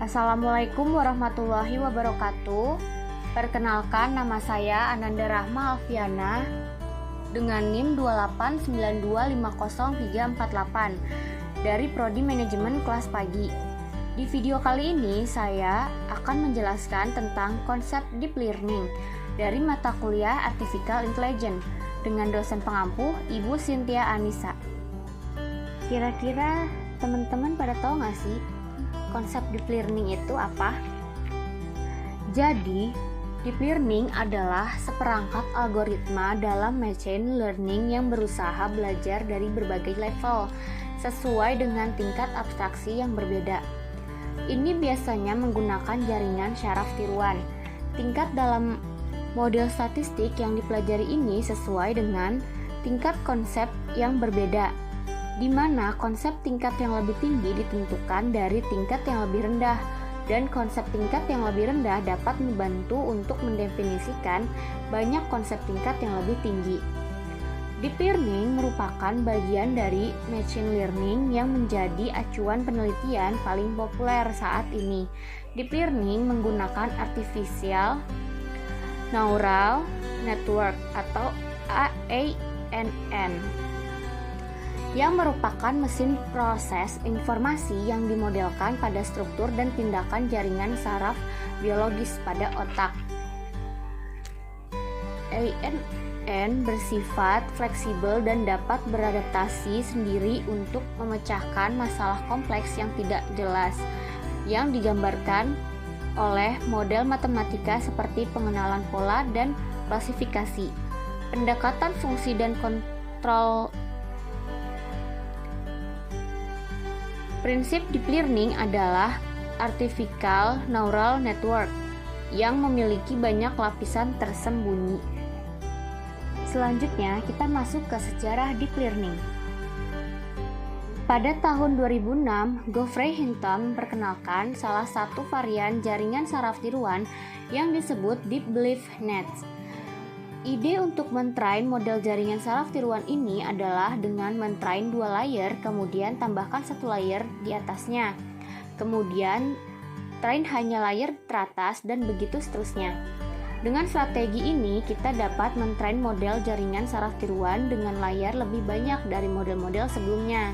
Assalamualaikum warahmatullahi wabarakatuh. Perkenalkan, nama saya Ananda Rahma Alfiana dengan NIM 289250348 dari Prodi Manajemen Kelas Pagi. Di video kali ini saya akan menjelaskan tentang konsep deep learning dari mata kuliah Artificial Intelligence dengan dosen pengampu Ibu Cynthia Anissa. Kira-kira teman-teman pada tahu nggak sih konsep deep learning itu apa? Jadi, deep learning adalah seperangkat algoritma dalam machine learning yang berusaha belajar dari berbagai level sesuai dengan tingkat abstraksi yang berbeda. Ini biasanya menggunakan jaringan syaraf tiruan. Tingkat dalam model statistik yang dipelajari ini sesuai dengan tingkat konsep yang berbeda, di mana konsep tingkat yang lebih tinggi ditentukan dari tingkat yang lebih rendah, dan konsep tingkat yang lebih rendah dapat membantu untuk mendefinisikan banyak konsep tingkat yang lebih tinggi. Deep learning merupakan bagian dari machine learning yang menjadi acuan penelitian paling populer saat ini. Deep learning menggunakan artificial neural network atau ANN yang merupakan mesin proses informasi yang dimodelkan pada struktur dan tindakan jaringan saraf biologis pada otak. ANN bersifat fleksibel dan dapat beradaptasi sendiri untuk memecahkan masalah kompleks yang tidak jelas yang digambarkan oleh model matematika seperti pengenalan pola dan klasifikasi, pendekatan fungsi dan kontrol. Prinsip deep learning adalah artificial neural network yang memiliki banyak lapisan tersembunyi. Selanjutnya, kita masuk ke sejarah deep learning. Pada tahun 2006, Geoffrey Hinton memperkenalkan salah satu varian jaringan saraf tiruan yang disebut deep belief nets. Ide untuk mentrain model jaringan saraf tiruan ini adalah dengan mentrain 2 layer, kemudian tambahkan 1 layer di atasnya. Kemudian train hanya layer teratas dan begitu seterusnya. Dengan strategi ini, kita dapat mentrain model jaringan saraf tiruan dengan layar lebih banyak dari model-model sebelumnya.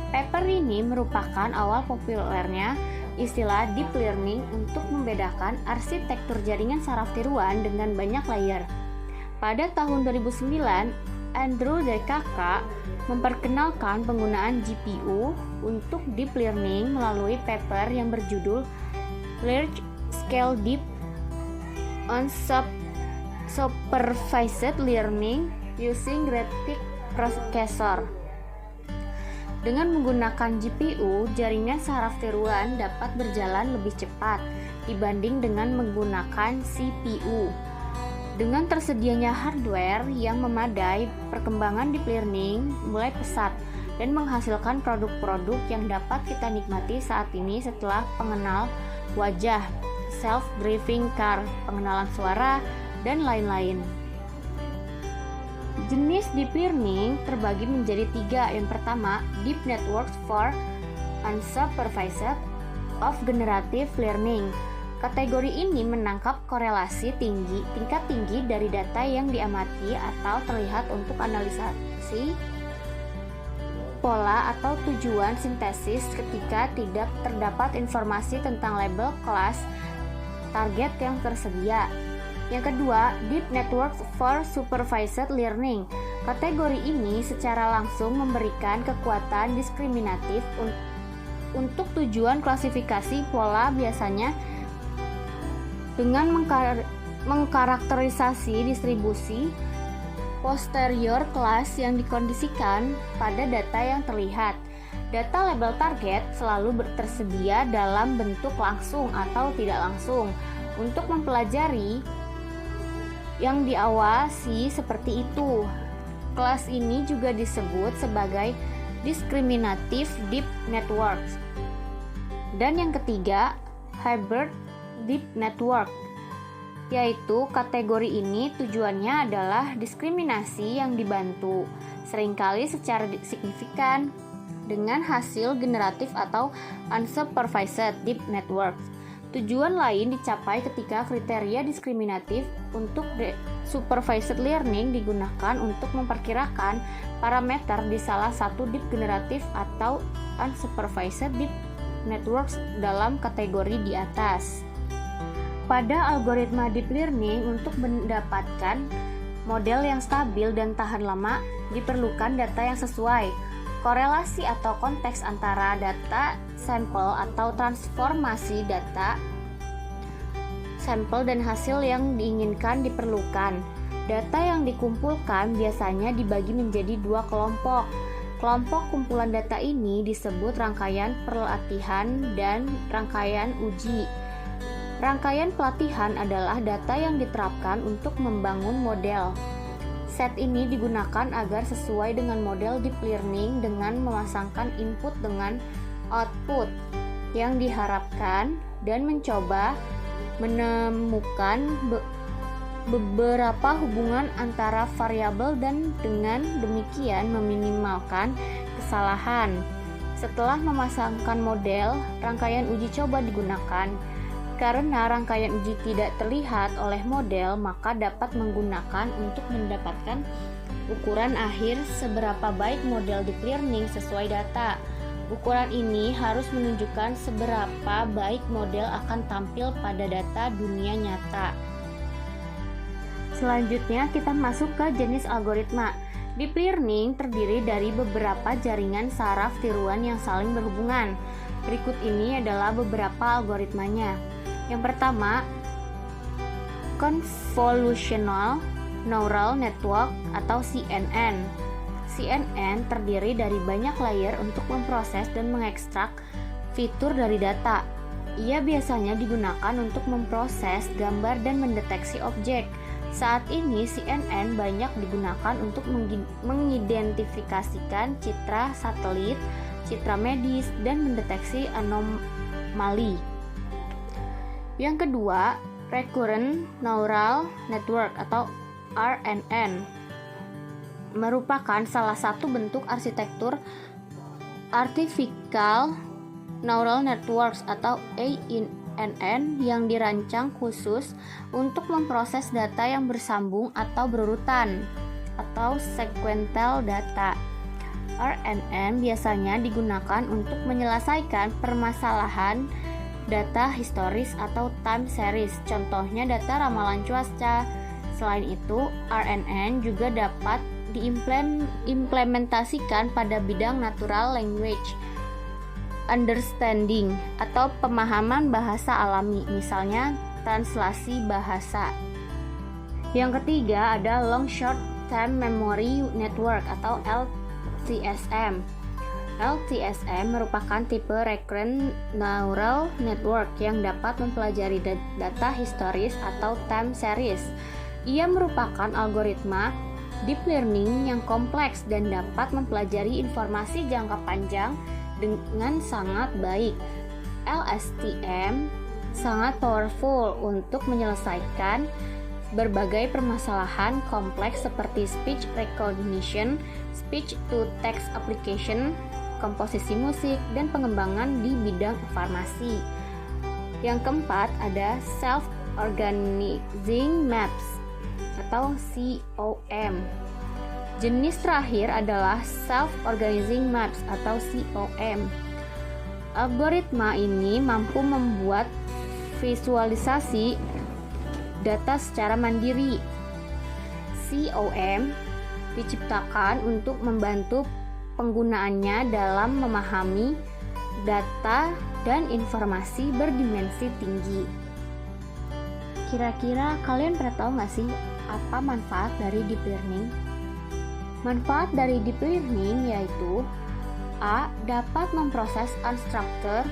Paper ini merupakan awal populernya istilah deep learning untuk membedakan arsitektur jaringan saraf tiruan dengan banyak layer. Pada tahun 2009, Andrew DeCaca memperkenalkan penggunaan GPU untuk deep learning melalui paper yang berjudul Large Scale Deep Unsupervised Learning Using Graphic Processor. Dengan menggunakan GPU, jaringan saraf tiruan dapat berjalan lebih cepat dibanding dengan menggunakan CPU. Dengan tersedianya hardware yang memadai, perkembangan deep learning mulai pesat dan menghasilkan produk-produk yang dapat kita nikmati saat ini setelah pengenal wajah, self-driving car, pengenalan suara, dan lain-lain. Jenis deep learning terbagi menjadi 3. Yang pertama, deep networks for unsupervised of generative learning. Kategori ini menangkap korelasi tingkat tinggi dari data yang diamati atau terlihat untuk analisasi pola atau tujuan sintesis ketika tidak terdapat informasi tentang label kelas target yang tersedia. Yang kedua, deep networks for supervised learning. Kategori ini secara langsung memberikan kekuatan diskriminatif untuk tujuan klasifikasi pola, biasanya dengan mengkarakterisasi distribusi posterior kelas yang dikondisikan pada data yang terlihat. Data label target selalu tersedia dalam bentuk langsung atau tidak langsung untuk mempelajari yang diawasi seperti itu. Kelas ini juga disebut sebagai discriminative deep networks. Dan yang ketiga, hybrid deep network, yaitu kategori ini tujuannya adalah diskriminasi yang dibantu, seringkali secara signifikan, dengan hasil generatif atau unsupervised deep network. Tujuan lain dicapai ketika kriteria diskriminatif untuk supervised learning digunakan untuk memperkirakan parameter di salah satu deep generatif atau unsupervised deep networks dalam kategori di atas. Pada algoritma deep learning, untuk mendapatkan model yang stabil dan tahan lama, diperlukan data yang sesuai. Korelasi atau konteks antara data sampel atau transformasi data sampel dan hasil yang diinginkan diperlukan. Data yang dikumpulkan biasanya dibagi menjadi dua kelompok. Kelompok kumpulan data ini disebut rangkaian pelatihan dan rangkaian uji. Rangkaian pelatihan adalah data yang diterapkan untuk membangun model. Set ini digunakan agar sesuai dengan model deep learning dengan memasangkan input dengan output yang diharapkan dan mencoba menemukan beberapa hubungan antara variabel dan dengan demikian meminimalkan kesalahan. Setelah memasangkan model, rangkaian uji coba digunakan. Karena rangkaian uji tidak terlihat oleh model, maka dapat menggunakan untuk mendapatkan ukuran akhir seberapa baik model deep learning sesuai data. Ukuran ini harus menunjukkan seberapa baik model akan tampil pada data dunia nyata. Selanjutnya kita masuk ke jenis algoritma. Deep learning terdiri dari beberapa jaringan saraf tiruan yang saling berhubungan. Berikut ini adalah beberapa algoritmanya. Yang pertama, Convolutional Neural Network atau CNN. CNN terdiri dari banyak layer untuk memproses dan mengekstrak fitur dari data. Ia biasanya digunakan untuk memproses gambar dan mendeteksi objek. Saat ini CNN banyak digunakan untuk mengidentifikasikan citra satelit, citra medis, dan mendeteksi anomali. Yang kedua, Recurrent Neural Network atau RNN merupakan salah satu bentuk arsitektur Artificial Neural Networks atau ANN yang dirancang khusus untuk memproses data yang bersambung atau berurutan atau sequential data. RNN biasanya digunakan untuk menyelesaikan permasalahan data historis atau time series, contohnya data ramalan cuaca. Selain itu, RNN juga dapat diimplementasikan pada bidang natural language understanding atau pemahaman bahasa alami, misalnya translasi bahasa. Yang ketiga ada Long Short Term Memory Network atau LTSM. LTSM merupakan tipe Recurrent Neural Network yang dapat mempelajari data historis atau time series. Ia merupakan algoritma deep learning yang kompleks dan dapat mempelajari informasi jangka panjang dengan sangat baik. LSTM sangat powerful untuk menyelesaikan berbagai permasalahan kompleks seperti speech recognition, speech to text application, komposisi musik, dan pengembangan di bidang farmasi. Yang keempat ada Self-Organizing Maps atau COM. Jenis terakhir adalah Self-Organizing Maps atau COM. Algoritma ini mampu membuat visualisasi data secara mandiri. COM diciptakan untuk membantu penggunaannya dalam memahami data dan informasi berdimensi tinggi. Kira-kira kalian pernah tahu nggak sih apa manfaat dari deep learning? Manfaat dari deep learning yaitu A. Dapat memproses unstructured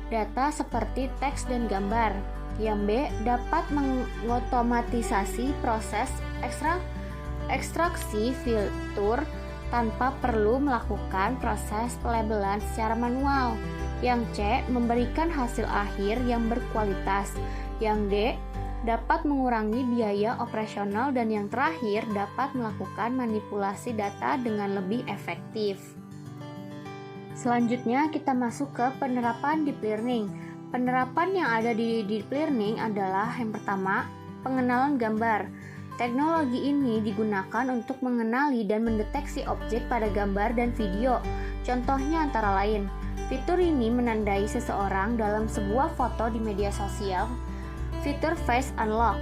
data seperti teks dan gambar. Yang B. Dapat mengotomatisasi proses ekstraksi fitur tanpa perlu melakukan proses pelabelan secara manual. Yang C. Memberikan hasil akhir yang berkualitas. Yang D. Dapat mengurangi biaya operasional. Dan yang terakhir, dapat melakukan manipulasi data dengan lebih efektif. Selanjutnya kita masuk ke penerapan deep learning. Penerapan yang ada di deep learning adalah yang pertama, pengenalan gambar. Teknologi ini digunakan untuk mengenali dan mendeteksi objek pada gambar dan video. Contohnya antara lain, fitur ini menandai seseorang dalam sebuah foto di media sosial, fitur face unlock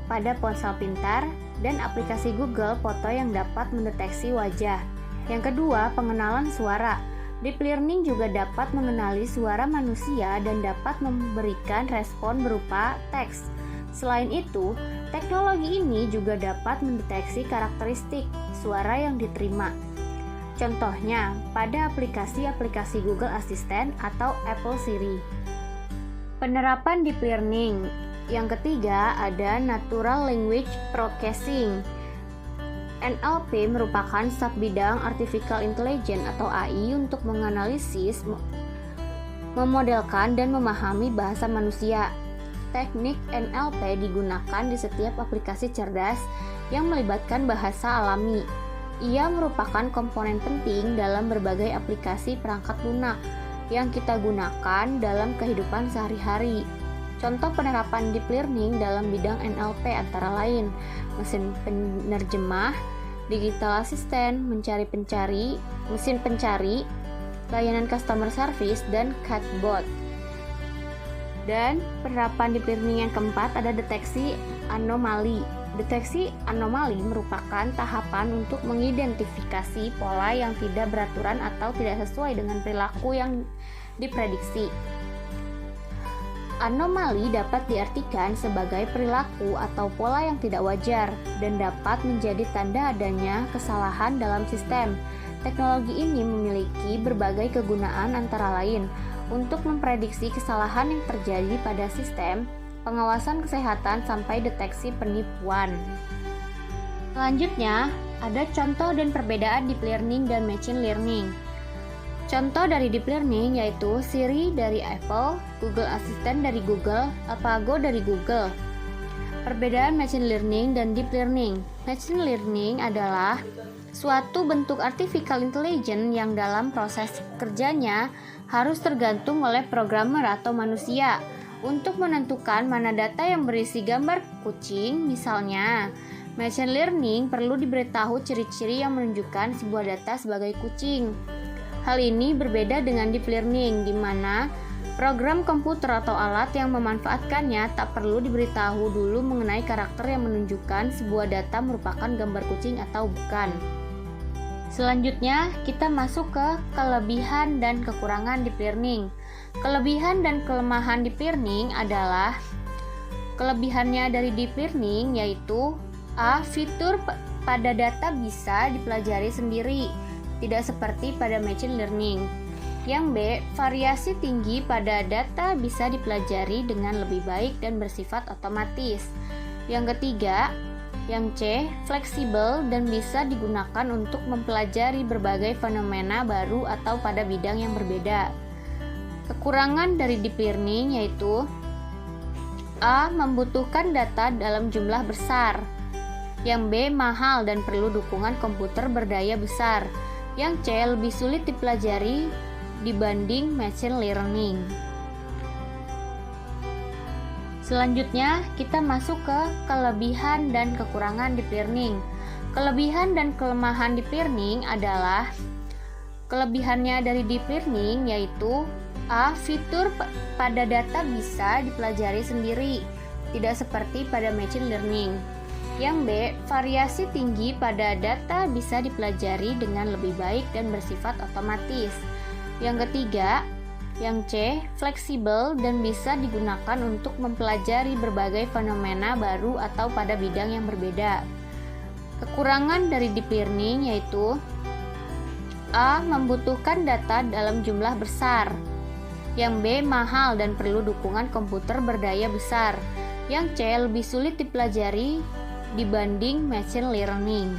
pada ponsel pintar, dan aplikasi Google Foto yang dapat mendeteksi wajah. Yang kedua, pengenalan suara. Deep learning juga dapat mengenali suara manusia dan dapat memberikan respon berupa teks. Selain itu, teknologi ini juga dapat mendeteksi karakteristik suara yang diterima. Contohnya, pada aplikasi-aplikasi Google Assistant atau Apple Siri. Penerapan deep learning. Yang ketiga, ada Natural Language Processing. NLP merupakan subbidang Artificial Intelligence atau AI untuk menganalisis, memodelkan, dan memahami bahasa manusia. Teknik NLP digunakan di setiap aplikasi cerdas yang melibatkan bahasa alami. Ia merupakan komponen penting dalam berbagai aplikasi perangkat lunak yang kita gunakan dalam kehidupan sehari-hari. Contoh penerapan deep learning dalam bidang NLP antara lain mesin penerjemah, digital assistant, mesin pencari, layanan customer service, dan chatbot. Dan penerapan deep learning yang keempat ada deteksi anomali. Deteksi anomali merupakan tahapan untuk mengidentifikasi pola yang tidak beraturan atau tidak sesuai dengan perilaku yang diprediksi. Anomali dapat diartikan sebagai perilaku atau pola yang tidak wajar dan dapat menjadi tanda adanya kesalahan dalam sistem. Teknologi ini memiliki berbagai kegunaan antara lain untuk memprediksi kesalahan yang terjadi pada sistem, pengawasan kesehatan, sampai deteksi penipuan. Selanjutnya, ada contoh dan perbedaan deep learning dan machine learning. Contoh dari deep learning yaitu Siri dari Apple, Google Assistant dari Google, AlphaGo dari Google. Perbedaan machine learning dan deep learning. Machine learning adalah suatu bentuk artificial intelligence yang dalam proses kerjanya harus tergantung oleh programmer atau manusia untuk menentukan mana data yang berisi gambar kucing. Misalnya, machine learning perlu diberitahu ciri-ciri yang menunjukkan sebuah data sebagai kucing. Hal ini berbeda dengan deep learning, di mana program komputer atau alat yang memanfaatkannya tak perlu diberitahu dulu mengenai karakter yang menunjukkan sebuah data merupakan gambar kucing atau bukan. Selanjutnya, kita masuk ke kelebihan dan kekurangan deep learning. Kelebihan dan kelemahan deep learning adalah kelebihannya dari deep learning yaitu A. Fitur pada data bisa dipelajari sendiri, tidak seperti pada machine learning. Yang B, variasi tinggi pada data bisa dipelajari dengan lebih baik dan bersifat otomatis. Yang ketiga, yang C, fleksibel dan bisa digunakan untuk mempelajari berbagai fenomena baru atau pada bidang yang berbeda. Kekurangan dari deep learning yaitu A, membutuhkan data dalam jumlah besar. Yang B, mahal dan perlu dukungan komputer berdaya besar. Yang C, lebih sulit dipelajari dibanding machine learning. Selanjutnya, kita masuk ke kelebihan dan kekurangan deep learning. Kelebihan dan kelemahan deep learning adalah kelebihannya dari deep learning yaitu A. Fitur pada data bisa dipelajari sendiri, tidak seperti pada machine learning. Yang B, variasi tinggi pada data bisa dipelajari dengan lebih baik dan bersifat otomatis. Yang ketiga, yang C, fleksibel dan bisa digunakan untuk mempelajari berbagai fenomena baru atau pada bidang yang berbeda. Kekurangan dari deep learning yaitu A, membutuhkan data dalam jumlah besar. Yang B, mahal dan perlu dukungan komputer berdaya besar. Yang C, lebih sulit dipelajari dibanding machine learning.